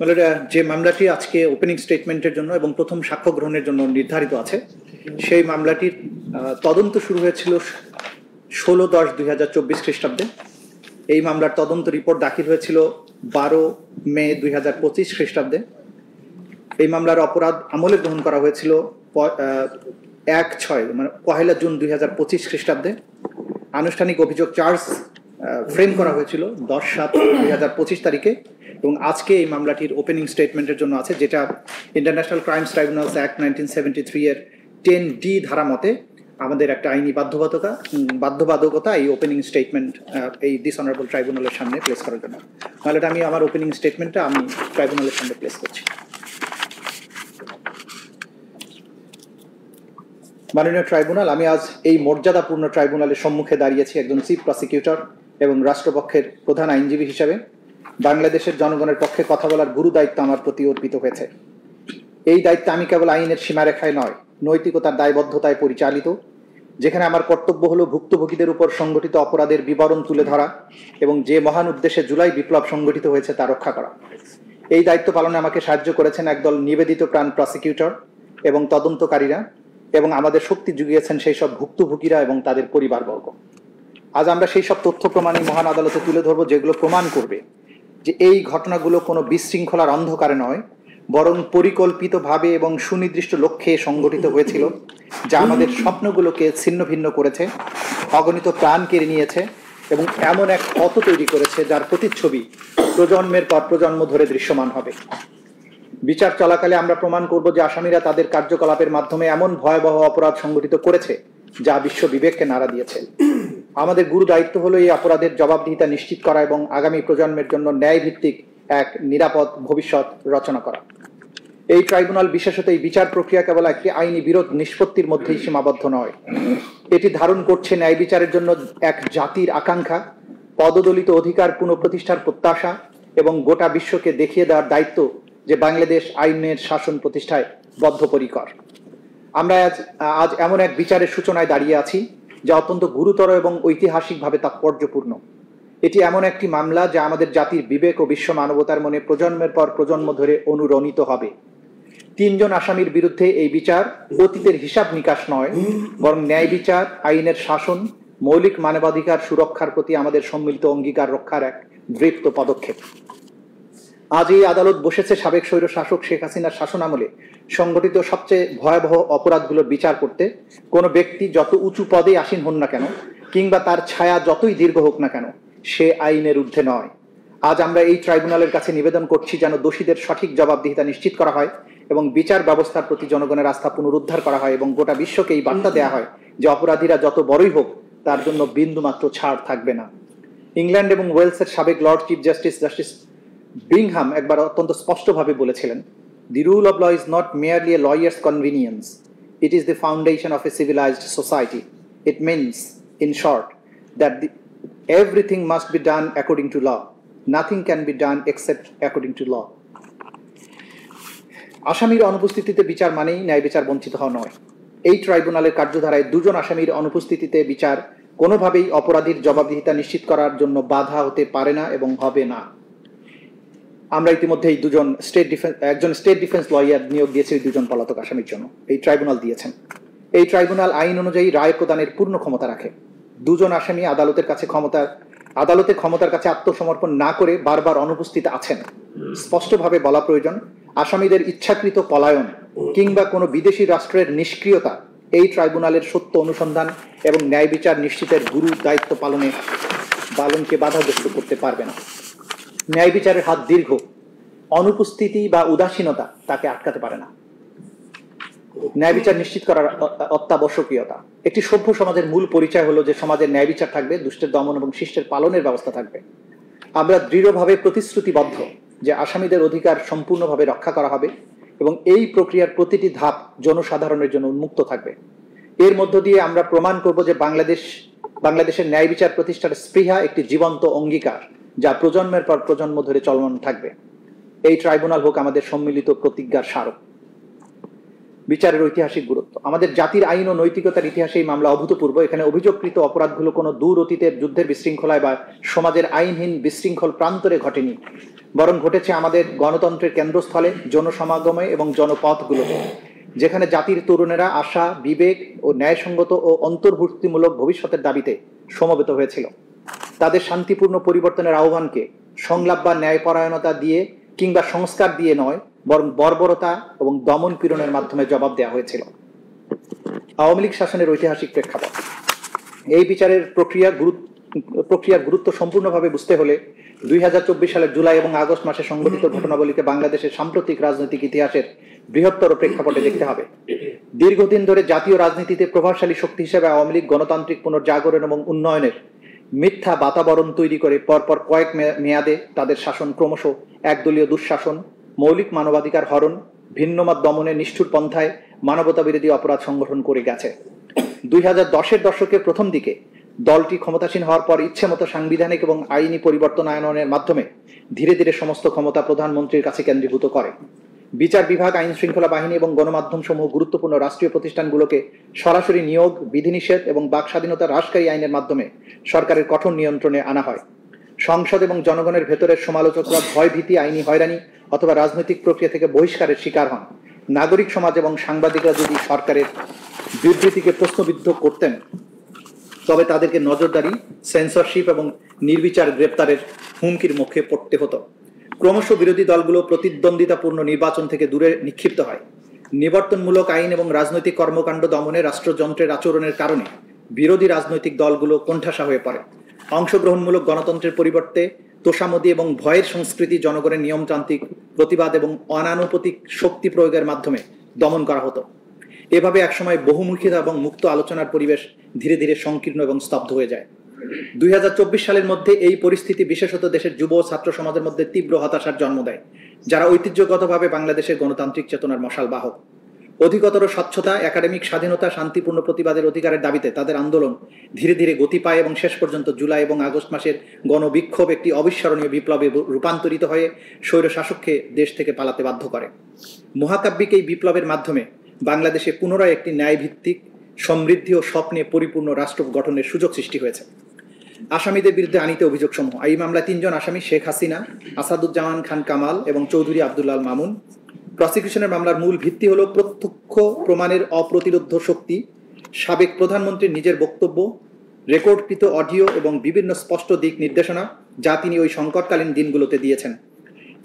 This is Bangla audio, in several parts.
বলে যে মামলাটি আজকে ওপেনিং স্টেটমেন্টের জন্য এবং প্রথম সাক্ষ্য গ্রহণের জন্য নির্ধারিত আছে, সেই মামলাটির তদন্ত শুরু হয়েছিল 16/10/2024 খ্রিস্টাব্দে। এই মামলার তদন্ত রিপোর্ট দাখিল হয়েছিল 12 মে 2025 খ্রিস্টাব্দে। এই মামলার অপরাধ আমলে গ্রহণ করা হয়েছিল 1/6 মানে 1 জুন 2025 খ্রিস্টাব্দে। আনুষ্ঠানিক অভিযোগ চার্জ ফ্রেম করা হয়েছিল 10/7/2025 তারিখে এবং আজকে এই মামলাটির ওপেনিং স্টেটমেন্টের জন্য আছে, যেটা ইন্টারন্যাশনাল ক্রাইমস ট্রাইব্যুনালস অ্যাক্ট 1973 এর 10D ধারা মতে আমাদের একটা আইনি বাধ্যবাধকতা এই ওপেনিং স্টেটমেন্ট এই দিস অনারেবল ট্রাইব্যুনালের সামনে প্লেস করার জন্য। তাহলে আমি আমার ওপেনিং স্টেটমেন্টটা আমি ট্রাইব্যুনালের সামনে প্লেস করছি। মাননীয় ট্রাইব্যুনাল, আমি আজ এই মর্যাদাপূর্ণ ট্রাইব্যুনালের সম্মুখে দাঁড়িয়েছি একজন চিফ প্রসিকিউটর এবং রাষ্ট্রপক্ষের প্রধান আইনজীবী হিসেবে। বাংলাদেশের জনগণের পক্ষে কথা বলার গুরু দায়িত্ব আমার প্রতি অর্পিত হয়েছে। এই দায়িত্বে আমি কেবল আইনের সীমারেখায় নয়, নৈতিকতার দায়বদ্ধতায় পরিচালিত, যেখানে আমার কর্তব্য হলো ভুক্তভোগীদের উপর সংগঠিত অপরাধের বিবরণ তুলে ধরা এবং যে মহান উদ্দেশ্যে জুলাই বিপ্লব সংগঠিত হয়েছে তা রক্ষা করা। এই দায়িত্ব পালনে আমাকে সাহায্য করেছেন একদল নিবেদিত প্রাণ প্রসিকিউটর এবং তদন্তকারীরা, এবং আমাদের শক্তি জুগিয়েছেন সেই সব ভুক্তভোগীরা এবং তাদের পরিবারবর্গ। আজ আমরা সেই সব তথ্য প্রমাণই মহান আদালতে তুলে ধরব, যেগুলো প্রমাণ করবে যে এই ঘটনাগুলো কোনো বিশৃঙ্খলার অন্ধকারে নয়, বরং পরিকল্পিতভাবে এবং সুনির্দিষ্ট লক্ষ্যে সংগঠিত হয়েছিল, যা আমাদের স্বপ্নগুলোকে ছিন্ন ভিন্ন করেছে, অগণিত প্রাণ কেড়ে নিয়েছে এবং এমন এক পথ তৈরি করেছে যার প্রতিচ্ছবি প্রজন্মের পর প্রজন্ম ধরে দৃশ্যমান হবে। বিচার চলাকালে আমরা প্রমাণ করব যে আসামিরা তাদের কার্যকলাপের মাধ্যমে এমন ভয়াবহ অপরাধ সংগঠিত করেছে যা বিশ্ব বিবেককে নাড়া দিয়েছে। আমাদের গুরু দায়িত্ব হলো এই অপরাধের জবাবদিহিতা নিশ্চিত করা এবং আগামী প্রজন্মের জন্য ন্যায় ভিত্তিক এক নিরাপদ ভবিষ্যৎ রচনা করা। এই ট্রাইব্যুনাল বিশেষত এই বিচার প্রক্রিয়া কেবল একটি আইনি বিরোধ নিষ্পত্তির মধ্যেই সীমাবদ্ধ নয়, এটি ধারণ করছে ন্যায় বিচারের জন্য এক জাতির আকাঙ্ক্ষা, পদদলিত অধিকার পুনঃপ্রতিষ্ঠার প্রত্যাশা এবং গোটা বিশ্বকে দেখিয়ে দেওয়ার দায়িত্ব যে বাংলাদেশ আইনের শাসন প্রতিষ্ঠায় বদ্ধপরিকর। আমরা আজ এমন এক বিচারের সূচনায় দাঁড়িয়ে আছি যা অত্যন্ত গুরুতর এবং ঐতিহাসিকভাবে তাৎপর্যপূর্ণ। এটি এমন একটি মামলা যা আমাদের জাতির বিবেক ও বিশ্ব মানবতার মনে প্রজন্মের পর প্রজন্ম ধরে অনুরণিত হবে। 3 জন আসামির বিরুদ্ধে এই বিচার অতীতের হিসাব নিকাশ নয়, বরং ন্যায় বিচার, আইনের শাসন, মৌলিক মানবাধিকার সুরক্ষার প্রতি আমাদের সম্মিলিত অঙ্গীকার রক্ষার এক দৃপ্ত পদক্ষেপ। আজ এই আদালত বসেছে সাবেক স্বৈর শাসক শেখ হাসিনার শাসনামলে সংগঠিত সবচেয়ে ভয়াবহ অপরাধগুলোর বিচার করতে। কোনো ব্যক্তি যত উঁচু পদে আসীন হন না কেন, কিংবা তার ছায়া যতই দীর্ঘ হোক না কেন, সে আইনের ঊর্ধ্বে নয়। আজ আমরা এই ট্রাইব্যুনালের কাছে নিবেদন করছি যেন দোষীদের সঠিক জবাবদিহিতা নিশ্চিত করা হয় এবং বিচার ব্যবস্থার প্রতি জনগণের আস্থা পুনরুদ্ধার করা হয় এবং গোটা বিশ্বকে এই বার্তা দেওয়া হয় যে অপরাধীরা যত বড়ই হোক তার জন্য বিন্দুমাত্র ছাড় থাকবে না। ইংল্যান্ড এবং ওয়েলসের সাবেক লর্ড চিফ জাস্টিস বিংহাম একবার অত্যন্ত স্পষ্টভাবে বলেছিলেন, "The rule of law is not merely a lawyer's convenience. It is the foundation of a civilized society. It means, in short, that everything must be done according to law. Nothing can be done except according to law." আসামির অনুপস্থিতিতে বিচার মানেই ন্যায় বিচার বঞ্চিত হওয়া নয়। এই ট্রাইব্যুনালের কার্যধারায় 2 জন আসামির অনুপস্থিতিতে বিচার কোনোভাবেই অপরাধীর জবাবদিহিতা নিশ্চিত করার জন্য বাধা হতে পারে না এবং হবে না। আমরা ইতিমধ্যে এই একজন স্টেট ডিফেন্স লয়ার নিয়োগ দিয়েছে 2 জন পলাতক আসামির জন্য। এই ট্রাইব্যুনাল দিয়েছেন। এই ট্রাইব্যুনাল আইন অনুযায়ী রায় প্রদানের পূর্ণ ক্ষমতা রাখে। 2 জন আসামি আদালতের ক্ষমতার কাছে আত্মসমর্পণ না করে বারবার অনুপস্থিত আছেন। স্পষ্টভাবে বলা প্রয়োজন, আসামিদের ইচ্ছাকৃত পলায়ন কিংবা কোনো বিদেশি রাষ্ট্রের নিষ্ক্রিয়তা এই ট্রাইব্যুনালের সত্য অনুসন্ধান এবং ন্যায় বিচার নিশ্চিতের গুরু দায়িত্ব পালনকে বাধাগ্রস্ত করতে পারবে না। ন্যায় বিচারের হাত দীর্ঘ, অনুপস্থিতি বা উদাসীনতা তাকে আটকাতে পারে না। ন্যায় বিচার নিশ্চিত করার অত্যাবশ্যকীয়তা। একটি সভ্য সমাজের মূল পরিচয় হলো যে সমাজের ন্যায় বিচার থাকবে, দুষ্টের দমন এবং শিষ্টের পালনের ব্যবস্থা থাকবে। আমরা দৃঢ়ভাবে প্রতিশ্রুতিবদ্ধ যে আসামিদের অধিকার সম্পূর্ণভাবে রক্ষা করা হবে এবং এই প্রক্রিয়ার প্রতিটি ধাপ জনসাধারণের জন্য উন্মুক্ত থাকবে। এর মধ্য দিয়ে আমরা প্রমাণ করব যে বাংলাদেশের ন্যায় বিচার প্রতিষ্ঠার স্পৃহা একটি জীবন্ত অঙ্গীকার যা প্রজন্মের পর প্রজন্ম ধরে চলমান থাকবে। এই ট্রাইব্যুনাল হোক আমাদের সম্মিলিত প্রতিজ্ঞার স্মারক। বিচারের ঐতিহাসিক গুরুত্ব। আমাদের জাতির আইন ও নৈতিকতার ইতিহাসে এই মামলা অভূতপূর্ব। এখানে অভিযোগকৃত অপরাধগুলো কোনো দূর অতীতের যুদ্ধের বিশৃঙ্খলায় বা সমাজের আইনহীন বিশৃঙ্খল প্রান্তরে ঘটেনি, বরং ঘটেছে আমাদের গণতন্ত্রের কেন্দ্রস্থলে, জনসমাগমে এবং জনপথগুলোতে, যেখানে জাতির তরুণেরা আশা, বিবেক ও ন্যায়সঙ্গত ও অন্তর্ভুক্তিমূলক ভবিষ্যতের দাবিতে সমবেত হয়েছিল। তাদের শান্তিপূর্ণ পরিবর্তনের আহ্বানকে সংলাপ বা ন্যায়পরায়ণতা দিয়ে কিংবা সংস্কার দিয়ে নয়, বরং বর্বরতা এবং দমন পীড়নের মাধ্যমে জবাব দেওয়া হয়েছিল। আওয়ামী লীগ শাসনের ঐতিহাসিক প্রেক্ষাপট। এই বিচারের প্রক্রিয়ার গুরুত্ব সম্পূর্ণভাবে বুঝতে হলে 2024 সালের জুলাই এবং আগস্ট মাসে সংঘটিত ঘটনাবলীকে বাংলাদেশের সাম্প্রতিক রাজনৈতিক ইতিহাসের বৃহত্তর প্রেক্ষাপটে দেখতে হবে। দীর্ঘদিন ধরে জাতীয় রাজনীতিতে প্রভাবশালী শক্তি হিসেবে আওয়ামী লীগ গণতান্ত্রিক পুনর্জাগরণ এবং উন্নয়নের মিথ্যা বাতাবরণ তৈরি করে পরপর কয়েক মেয়াদে তাদের শাসন ক্রমশ একদলীয় দুঃশাসন, মৌলিক মানবাধিকার হরণ, ভিন্নমত দমনের নিষ্ঠুর পন্থায় মানবতা বিরোধী অপরাধ সংগঠন করে গেছে। 2010-এর দশকের প্রথম দিকে দলটি ক্ষমতাসীন হওয়ার পর ইচ্ছেমতো সাংবিধানিক এবং আইনি পরিবর্তন আনয়নের মাধ্যমে ধীরে ধীরে সমস্ত ক্ষমতা প্রধানমন্ত্রীর কাছে কেন্দ্রীভূত করে। বিচার বিভাগ, আইন শৃঙ্খলা বাহিনী এবং গণমাধ্যম সমূহ গুরুত্বপূর্ণ রাষ্ট্রীয় প্রতিষ্ঠানগুলোকে সরাসরি নিয়োগ, বিধিনিষেধ এবং বাক স্বাধীনতা হ্রাসকারী আইনের মাধ্যমে সরকারের কঠোর নিয়ন্ত্রণে আনা হয়। সংসদ এবং জনগণের ভেতরের সমালোচকরা ভয়ভীতি, আইনি হয়রানি অথবা রাজনৈতিক প্রক্রিয়া থেকে বহিষ্কারের শিকার হন। নাগরিক সমাজ এবং সাংবাদিকরা যদি সরকারের বিবৃতিকে প্রশ্নবিদ্ধ করতেন, তবে তাদেরকে নজরদারি, সেন্সরশিপ এবং নির্বিচার গ্রেপ্তারের হুমকির মুখে পড়তে হতো। ক্রমশ বিরোধী দলগুলো প্রতিদ্বন্দ্বিতাপূর্ণ নির্বাচন থেকে দূরে নিক্ষিপ্ত হয়। নিবর্তনমূলক আইন এবং রাজনৈতিক কর্মকাণ্ড দমনে রাষ্ট্রযন্ত্রের আচরণের কারণে বিরোধী রাজনৈতিক দলগুলো কোণঠাসা হয়ে পড়ে। অংশগ্রহণমূলক গণতন্ত্রের পরিবর্তে তোষামোদী এবং ভয়ের সংস্কৃতি জনগণের নিয়মতান্ত্রিক প্রতিবাদ এবং অনানুপাতিক শক্তি প্রয়োগের মাধ্যমে দমন করা হতো। এভাবে একসময় বহুমুখিতা এবং মুক্ত আলোচনার পরিবেশ ধীরে ধীরে সংকীর্ণ এবং স্তব্ধ হয়ে যায়। 2024 সালের মধ্যে এই পরিস্থিতি বিশেষত দেশের যুব ও ছাত্র সমাজের মধ্যে তীব্র হতাশার জন্ম দেয়, যারা ঐতিহ্যগতভাবে বাংলাদেশের গণতান্ত্রিক চেতনার মশাল বাহক। অধিকতর স্বচ্ছতা, একাডেমিক স্বাধীনতা, শান্তিপূর্ণ প্রতিবাদের অধিকারের দাবিতে তাদের আন্দোলন ধীরে ধীরে গতি পায় এবং শেষ পর্যন্ত জুলাই এবং আগস্ট মাসের গণবিক্ষোভ একটি অবিস্মরণীয় বিপ্লবে রূপান্তরিত হয়ে স্বৈরশাসককে দেশ থেকে পালাতে বাধ্য করে। মহাকাব্যিক এই বিপ্লবের মাধ্যমে বাংলাদেশে পুনরায় একটি ন্যায়ভিত্তিক, সমৃদ্ধি ও স্বপ্নে পরিপূর্ণ রাষ্ট্র গঠনের সুযোগ সৃষ্টি হয়েছে। আসামিদের বিরুদ্ধে আনিত অভিযোগসমূহ। এই মামলায় 3 জন আসামি, শেখ হাসিনা, আসাদুজ্জামান খান কামাল এবং চৌধুরী আব্দুল্লাহ মামুন। প্রসিকিউশনের মামলার মূল ভিত্তি হল প্রত্যক্ষ প্রমাণের অপ্রতিরোধ্য শক্তি, সাবেক প্রধানমন্ত্রীর নিজের বক্তব্য, রেকর্ডকৃত অডিও এবং বিভিন্ন স্পষ্ট দিক নির্দেশনা যা তিনি ওই সংকটকালীন দিনগুলোতে দিয়েছেন।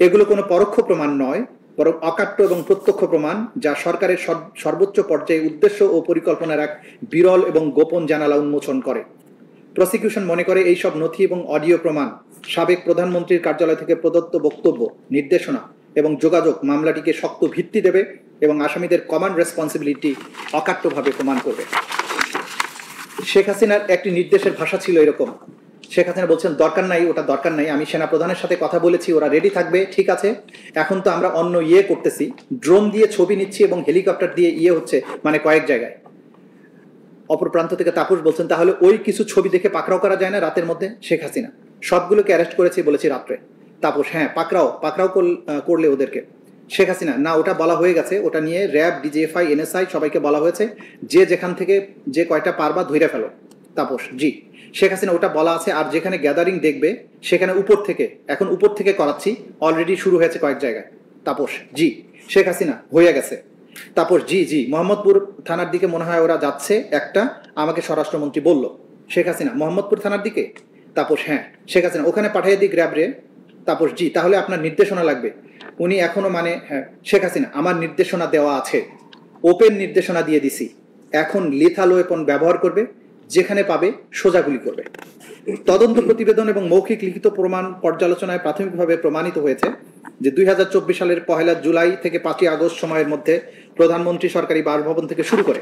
এগুলো কোনো পরোক্ষ প্রমাণ নয়, বরং অকাট্য এবং প্রত্যক্ষ প্রমাণ যা সরকারের সর্বোচ্চ পর্যায়ে উদ্দেশ্য ও পরিকল্পনার এক বিরল এবং গোপন জানালা উন্মোচন করে। প্রসিকিউশন মনে করে এই সব নথি এবং অডিও প্রমাণ, সাবেক প্রধানমন্ত্রীর কার্যালয় থেকে প্রদত্ত বক্তব্য, নির্দেশনা এবং যোগাযোগ মামলাটিকে শক্ত ভিত্তি দেবে এবং আসামিদের কমন রেসপন্সিবিলিটি অকাট্যভাবে প্রমাণ করবে। শেখ হাসিনার একটি নির্দেশের ভাষা ছিল এরকম। শেখ হাসিনা বলছেন, দরকার নাই, ওটা দরকার নাই, আমি সেনা প্রধানের সাথে কথা বলেছি, ওরা রেডি থাকবে, ঠিক আছে। এখন তো আমরা অন্য করতেছি, ড্রোন দিয়ে ছবি নিচ্ছি এবং হেলিকপ্টার দিয়ে হচ্ছে, মানে কয়েক জায়গায়। অপর প্রান্ত থেকে তাপস বলছেন, তাহলে ওই কিছু ছবি দেখে পাকড়াও করা যায় না রাতের মধ্যে? শেখ হাসিনা, সবগুলোকে অ্যারেস্ট করেছি বলেছি রাত্রে। তাপস, হ্যাঁ পাকড়াও করলে ওদেরকে। শেখ হাসিনা, না, ওটা বলা হয়ে গেছে, ওটা নিয়ে র্যাব, ডিজিএফআই, এনএসআই সবাইকে বলা হয়েছে, যে যেখান থেকে যে কয়টা পারবা ধইরা ফেলো। তাপস, জি। শেখ হাসিনা, ওটা বলা আছে, আর যেখানে গ্যাদারিং দেখবে সেখানে এখন উপর থেকে করাচ্ছি, অলরেডি শুরু হয়েছে কয়েক জায়গায়। তাপস, জি। শেখ হাসিনা, হয়ে গেছে। তাপস, জি, মোহাম্মদপুর থানার দিকে মনে হয় ওরা যাচ্ছে, একটা আমাকে স্বরাষ্ট্রমন্ত্রী বলল। শেখ হাসিনা, মোহাম্মদপুর থানার দিকে? তাপস, হ্যাঁ। শেখ হাসিনা, ওখানে পাঠিয়ে দিই গ্র্যাব রে। তাপস, জি, তাহলে আপনার নির্দেশনা লাগবে। উনি এখনো হ্যাঁ। শেখ হাসিনা, আমার নির্দেশনা দেওয়া আছে, ওপেন নির্দেশনা দিয়ে দিছি, এখন লিথাল ওয়েপন ব্যবহার করবে, যেখানে পাবে সোজা গুলি করবে। তদন্ত প্রতিবেদন এবং মৌখিক লিখিত প্রমাণ পর্যালোচনায় প্রাথমিকভাবে প্রমাণিত হয়েছে যে 2024 সালের 1 জুলাই থেকে 5 আগস্ট সময়ের মধ্যে প্রধানমন্ত্রী সরকারি বাসভবন থেকে শুরু করে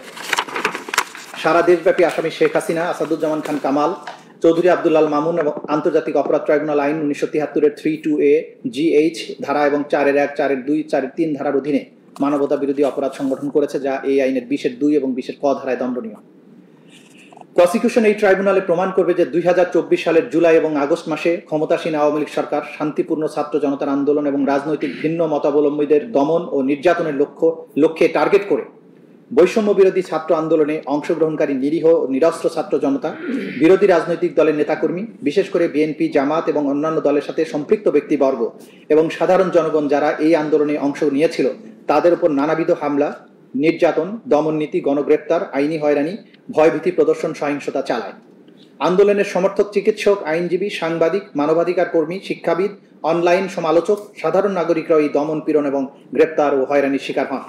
সারা দেশব্যাপী আসামি শেখ হাসিনা, আসাদুজ্জামান খান কামাল, চৌধুরী আব্দুল্লাহ মামুন এবং আন্তর্জাতিক অপরাধ ট্রাইব্যুনাল আইন 1973-এর 3(2)A, GH ধারা এবং 4(1), 4(2), 4(3) ধারার অধীনে মানবতা বিরোধী অপরাধ সংগঠন করেছে, যা এই আইনের 20(2) এবং 20(ক) ধারায় দণ্ডনীয়। প্রসিকিউশন এই ট্রাইব্যুনালে প্রমাণ করবে যে 2024 সালের জুলাই এবং আগস্ট মাসে ক্ষমতাসীন আওয়ামী লীগ সরকার শান্তিপূর্ণ ছাত্র জনতার আন্দোলন এবং রাজনৈতিক ভিন্ন মতাবলম্বীদের দমন ও নির্যাতনের লক্ষ্যে টার্গেট করে বৈষম্য বিরোধী ছাত্র আন্দোলনে অংশগ্রহণকারী নিরীহ ও নিরস্ত্র ছাত্র জনতা, বিরোধী রাজনৈতিক দলের নেতাকর্মী, বিশেষ করে বিএনপি, জামাত এবং অন্যান্য দলের সাথে সম্পৃক্ত ব্যক্তিবর্গ এবং সাধারণ জনগণ যারা এই আন্দোলনে অংশ নিয়েছিল তাদের উপর নানাবিধ হামলা, নির্যাতন, দমননীতি, গণগ্রেপ্তার, আইনি হয়রানি, ভয়ভীতি প্রদর্শন, সহিংসতা চালায়। আন্দোলনের সমর্থক চিকিৎসক, আইনজীবী, সাংবাদিক, মানবাধিকার কর্মী, শিক্ষাবিদ, অনলাইন সমালোচক, সাধারণ নাগরিকরা এই দমন পীড়ন এবং গ্রেপ্তার ও হয়রানির শিকার হন।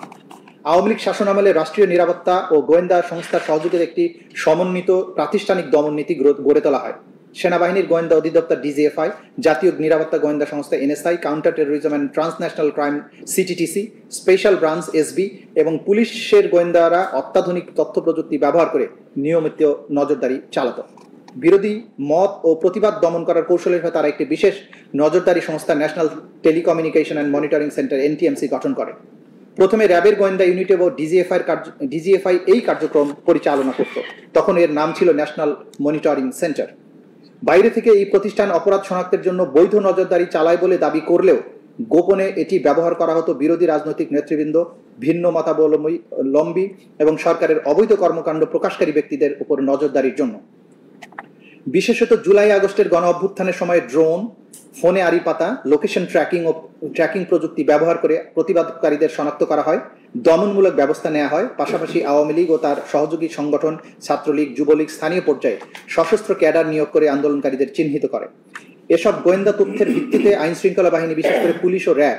আওয়ামী লীগ শাসনামলে রাষ্ট্রীয় নিরাপত্তা ও গোয়েন্দা সংস্থার সহযোগিতায় একটি সমন্বিত প্রাতিষ্ঠানিক দমন নীতি গড়ে তোলা হয়। সেনাবাহিনীর গোয়েন্দা অধিদপ্তর ডিজিএফআই, জাতীয় নিরাপত্তা গোয়েন্দা সংস্থা NSI, counter terrorism and transnational crime CTTC, special branch SB এবং পুলিশের গোয়েন্দারা অত্যাধুনিক তথ্য প্রযুক্তি ব্যবহার করে নিয়মিত নজরদারি চালাত। বিরোধী মত ও প্রতিবাদ দমন করার কৌশলের হয়ে তারা একটি বিশেষ নজরদারি সংস্থা national telecommunication and monitoring centre NTMC গঠন করে। প্রথমে র্যাবের গোয়েন্দা ইউনিট এবং ডিজিএফআই এই কার্যক্রম পরিচালনা করত। তখন এর নাম ছিল ন্যাশনাল মনিটরিং সেন্টার। বাইরে থেকে এই প্রতিষ্ঠান অপরাধ শনাক্তের জন্য বৈধ নজরদারি চালায় বলে দাবি করলেও গোপনে এটি ব্যবহার করা হতো বিরোধী রাজনৈতিক নেতৃবৃন্দ, ভিন্ন মতাবলম্বী এবং সরকারের অবৈধ কর্মকাণ্ড প্রকাশকারী ব্যক্তিদের উপর নজরদারির জন্য। বিশেষত জুলাই আগস্টের গণ অভ্যুত্থানের সময় ড্রোন, ফোনে আড়ি পাতা, লোকেশন ট্র্যাকিং প্রযুক্তি ব্যবহার করে প্রতিবাদকারীদের শনাক্ত করা হয়, দমনমূলক ব্যবস্থা নেওয়া হয়। পাশাপাশি আওয়ামী লীগ ও তার সহযোগী সংগঠন, ছাত্রলীগ, যুবলীগ স্থানীয় পর্যায়ে সশস্ত্র ক্যাডার নিয়োগ করে আন্দোলনকারীদের চিহ্নিত করে। এসব গোয়েন্দা তথ্যের ভিত্তিতে আইন শৃঙ্খলা বাহিনী, বিশেষ করে পুলিশ ও র্যাব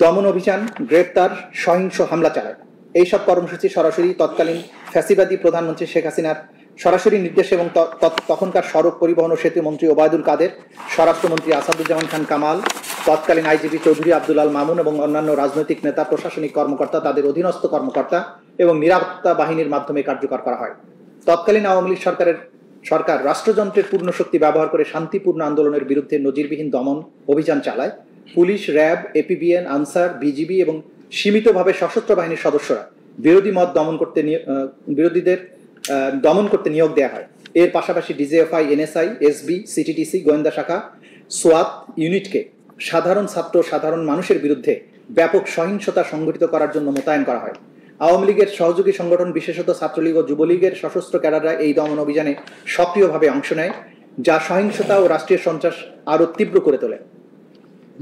দমন অভিযান, গ্রেপ্তার, সহিংস হামলা চালায়। এইসব কর্মসূচি সরাসরি তৎকালীন ফ্যাসিবাদী প্রধানমন্ত্রী শেখ হাসিনার সরাসরি নির্দেশ এবং তখনকার সড়ক পরিবহন ও সেতু মন্ত্রী ওবায়দুল কাদের, স্বরাষ্ট্রমন্ত্রী আসাদুজ্জামান খান কামাল, তৎকালীন আইজিপি চৌধুরী আব্দুল আল মামুন এবং অন্যান্য রাজনৈতিক নেতা, প্রশাসনিক কর্মকর্তা, তাদের অধীনস্থ কর্মকর্তা এবং নিরাপত্তা বাহিনীর মাধ্যমে কার্যকর করা হয়। তৎকালীন আওয়ামী লীগ সরকার রাষ্ট্রযন্ত্রের পূর্ণ শক্তি ব্যবহার করে শান্তিপূর্ণ আন্দোলনের বিরুদ্ধে নজিরবিহীন দমন অভিযান চালায়। Police, RAB, APBN, answer, BGB এবং সীমিতভাবে সশস্ত্র বাহিনীর সদস্যরা বিরোধীদের দমন করতে নিয়োগ দেওয়া হয়। এর পাশাপাশি ডিজিএফআই, এনএসআই, এসবি, সিটিটিসি গোয়েন্দা শাখা, সোয়াত ইউনিটকে সাধারণ ছাত্র, সাধারণ মানুষের বিরুদ্ধে ব্যাপক সহিংসতা সংঘটিত করার জন্য মোতায়েন করা হয়। আওয়ামী লীগের সহযোগী সংগঠন, বিশেষত ছাত্রলীগ ও যুবলীগের সশস্ত্র ক্যাডাররা এই দমন অভিযানে সক্রিয়ভাবে অংশ নেয়, যা সহিংসতা ও রাষ্ট্রীয় সন্ত্রাস আরও তীব্র করে তোলে।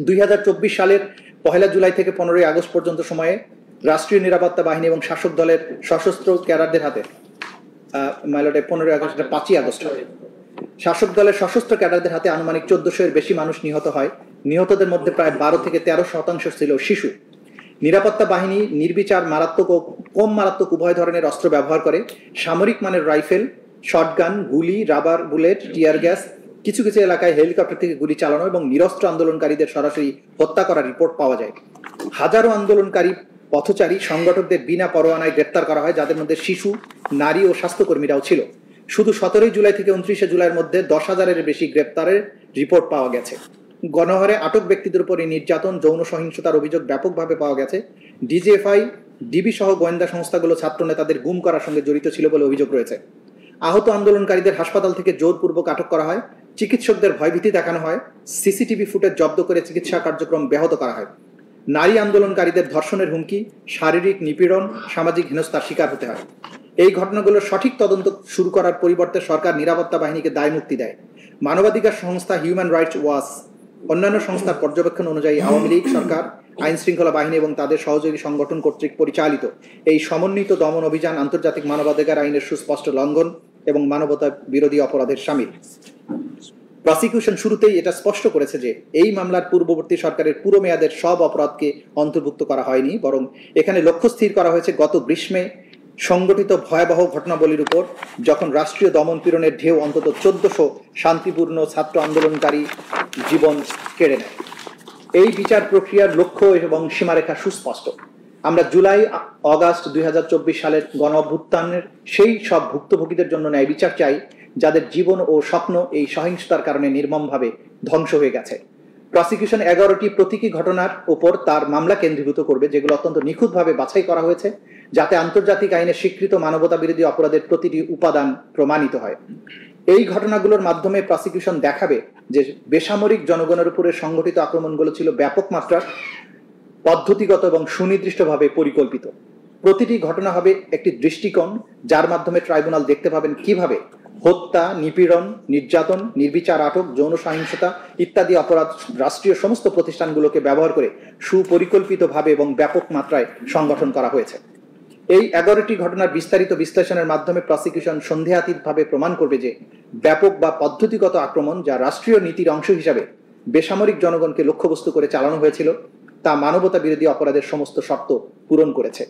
2024 সালের 1 জুলাই থেকে 15 আগস্ট পর্যন্ত সময়ে রাষ্ট্রীয় নিরাপত্তা বাহিনী এবং শাসক দলের সশস্ত্র ক্যাডারদের হাতে 15 আগস্ট 5 আগস্ট শাসক দলের সশস্ত্র ক্যাডারদের হাতে আনুমানিক 1400-এর বেশি মানুষ নিহত হয়। নিহতদের মধ্যে প্রায় 12 থেকে 13% ছিল শিশু। নিরাপত্তা বাহিনী নির্বিচার মারাত্মক ও কম মারাত্মক উভয় ধরনের অস্ত্র ব্যবহার করে। সামরিক মানের রাইফেল, শটগান, গুলি, রাবার বুলেট, টিয়ার গ্যাস, কিছু কিছু এলাকায় হেলিকপ্টার থেকে গুলি চালানো এবং নিরস্ত্র আন্দোলনকারীদের সরাসরি হত্যা করার রিপোর্ট পাওয়া যায়। হাজারো আন্দোলনকারী পথচারী সংগঠকদের বিনা পরোয়ানায় গ্রেপ্তার করা হয়, যাদের মধ্যে শিশু, নারী ও স্বাস্থ্যকর্মীরাও ছিল। শুধু 17 জুলাই থেকে 29 জুলাইয়ের মধ্যে 10,000-এর বেশি গ্রেপ্তারের রিপোর্ট পাওয়া গেছে। গণহারে আটক ব্যক্তিদের উপরে নির্যাতন, যৌন সহিংসতার অভিযোগ ব্যাপকভাবে পাওয়া গেছে। ডিজিএফআই, ডিবি সহ গোয়েন্দা সংস্থাগুলো ছাত্র নেতাদের গুম করার সঙ্গে জড়িত ছিল বলে অভিযোগ রয়েছে। আহত আন্দোলনকারীদের হাসপাতাল থেকে জোরপূর্বক আটক করা হয়, চিকিৎসকদের ভয়ভীতি দেখানো হয়, সিসিটিভি ফুটেজ জব্দ করে চিকিৎসা কার্যক্রম ব্যাহত করা হয়। নারী আন্দোলনকারীদের ধর্ষণের হুমকি, শারীরিক নিপীড়ন, সামাজিক হেনস্থার শিকার হতে হয়। এই ঘটনাগুলোর সঠিক তদন্ত শুরু করার পরিবর্তে সরকার নিরাপত্তা বাহিনীকে দায় মুক্তি দেয়। মানবাধিকার সংস্থা হিউম্যান রাইটস ওয়াচ অন্যান্য সংস্থার পর্যবেক্ষণ অনুযায়ী আওয়ামী লীগ সরকার, আইন শৃঙ্খলা বাহিনী এবং তাদের সহযোগী সংগঠন কর্তৃক পরিচালিত এই সমন্বিত দমন অভিযান আন্তর্জাতিক মানবাধিকার আইনের সুস্পষ্ট লঙ্ঘন এবং মানবতা বিরোধী অপরাধের শামিল। প্রসিকিউশন শুরুতেই এটা স্পষ্ট করেছে যে এই মামলার পূর্ববর্তী সরকারের পুরো মেয়াদের সব অপরাধকে অন্তর্ভুক্ত করা হয়নি, বরং এখানে লক্ষ্য স্থির করা হয়েছে গত গ্রীষ্মে সংগঠিত ভয়াবহ ঘটনাবলীর উপর, যখন রাষ্ট্রীয় দমন পীড়নের ঢেউ অন্তত 1400 শান্তিপূর্ণ ছাত্র আন্দোলনকারী জীবন কেড়ে নেয়। এই বিচার প্রক্রিয়ার লক্ষ্য এবং সীমারেখা সুস্পষ্ট। আমরা জুলাই আগস্ট 2024 সালের গণ অভ্যুত্থানের সেই সব ভুক্তভোগীদের জন্য ন্যায় বিচার চাই, যাদের জীবন ও স্বপ্ন এই সহিংসতার কারণে নির্মমভাবে ধ্বংস হয়ে গেছে। প্রসিকিউশন 11টি প্রতীকী ঘটনার উপর তার মামলা কেন্দ্রীভূত করবে, যেগুলো অত্যন্ত নিখুঁতভাবে বাছাই করা হয়েছে, যাতে আন্তর্জাতিক আইনে স্বীকৃত মানবতা বিরোধী অপরাধের প্রতিটি উপাদান প্রমাণিত হয়। এই ঘটনাগুলোর মাধ্যমে প্রসিকিউশন দেখাবে যে বেসামরিক জনগণের উপরে সংঘটিত আক্রমণগুলো ছিল ব্যাপক মাত্রার, পদ্ধতিগত এবং সুনির্দিষ্টভাবে পরিকল্পিত। প্রতিটি ঘটনা হবে একটি দৃষ্টিকোণ, যার মাধ্যমে ট্রাইব্যুনাল দেখতে পাবেন কিভাবে হত্যা, নিপীড়ন, নির্যাতন, নির্বিচার আটক, যৌন সহিংসতা ইত্যাদি অপরাধ রাষ্ট্রীয় সমস্ত প্রতিষ্ঠানগুলোকে ব্যবহার করে সুপরিকল্পিতভাবে এবং ব্যাপক মাত্রায় সংগঠন করা হয়েছে। এই 11টি ঘটনার বিস্তারিত বিশ্লেষণের মাধ্যমে প্রসিকিউশন সন্দেহাতীতভাবে প্রমাণ করবে যে ব্যাপক বা পদ্ধতিগত আক্রমণ, যা রাষ্ট্রীয় নীতির অংশ হিসাবে বেসামরিক জনগণকে লক্ষ্যবস্তু করে চালানো হয়েছিল, তা মানবতা বিরোধী অপরাধের সমস্ত শর্ত পূরণ করেছে।